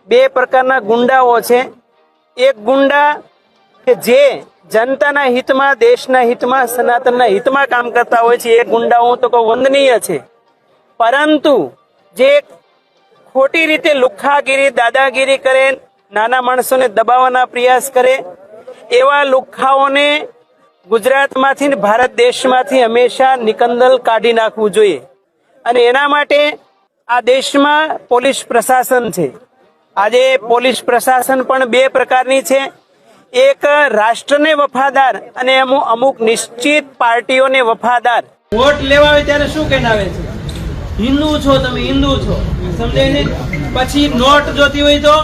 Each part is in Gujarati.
બે પ્રકારના ગુંડાઓ છે। એક ગુંડા કે જે જનતાના હિતમાં, દેશના હિતમાં, સનાતનના હિતમાં કામ કરતા હોય છે, એ ગુંડાઓ તો કોઈ વંદનીય છે। પરંતુ જે ખોટી રીતે લુખ્ખાગીરી, દાદાગીરી કરે, નાના માણસોને દબાવવાના પ્રયાસ કરે, એવા લુખ્ખાઓને ગુજરાતમાંથી ને ભારત દેશમાંથી હંમેશા નિકંદલ કાઢી નાખવું જોઈએ। અને એના માટે આ દેશમાં પોલીસ પ્રશાસન છે। આજે પોલીસ પ્રશાસન પણ બે પ્રકારની છે। એક રાષ્ટ્રને વફાદાર અને અમુક નિશ્ચિત પાર્ટીઓને વફાદાર। વોટ લેવા હોય ત્યારે શું કહીને આવે છે? હિન્દુ છો તમે, હિન્દુ છો, સમજાય ને? પછી નોટ જોતી હોય તો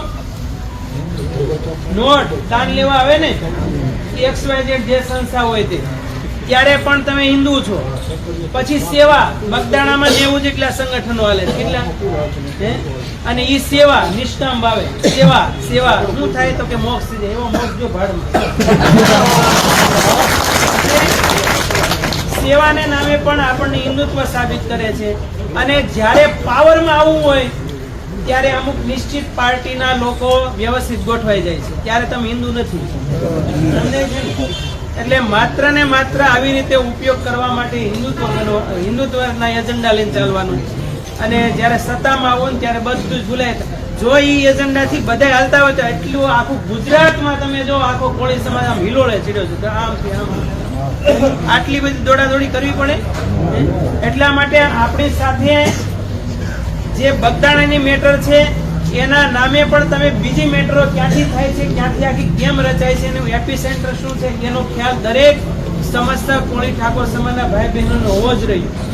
નોટ દાન લેવા આવે ને, XYZ જે સંસ્થા હોય તે, ત્યારે પણ તમે હિન્દુ છો। પછી સેવા, બગદાણામાં 90 જેટલા સંગઠનો હાલે, કેટલા? અને ઈ સેવા નિષ્કામ ભાવે સેવા સેવા શું થાય તો કે મોક્ષ થઈ જાય, એવો મોક્ષ જો ભાડમાં। સેવાને નામે પણ આપણને હિન્દુત્વ સાબિત કરે છે। અને જ્યારે પાવરમાં આવવું હોય ત્યારે અમુક નિશ્ચિત પાર્ટીના લોકો વ્યવસ્થિત ગોઠવાઈ જાય છે, ત્યારે તમે હિન્દુ નથી, સમજાય છે? એટલે માત્ર ને માત્ર આવી રીતે ઉપયોગ કરવા માટે હિન્દુત્વના એજન્ડા લઈને ચાલવાનું। અને જ્યારે સત્તામાં આવો ને ત્યારે બધું જ ભૂલાય। જો એ એજન્ડાથી બધા હાલતા હોય તો એટલું આખું ગુજરાતમાં તમે જો આખો કોળી સમાજ આમ હિલોળે ચડ્યો છે, આમથી આમ આટલી બધી દોડાદોડી કરવી પડે। એટલા માટે આપણી સાથે જે બગદાણાની મેટર છે એના નામે પણ તમે બીજી મેટરો ક્યાંથી થાય છે, ક્યાંથી આખી કેમ રચાય છે, એનું એપી સેન્ટર શું છે, એનો ખ્યાલ દરેક સમજતા કોળી ઠાકોર સમાજના ભાઈ બહેનોનો હોવો જ રહ્યો।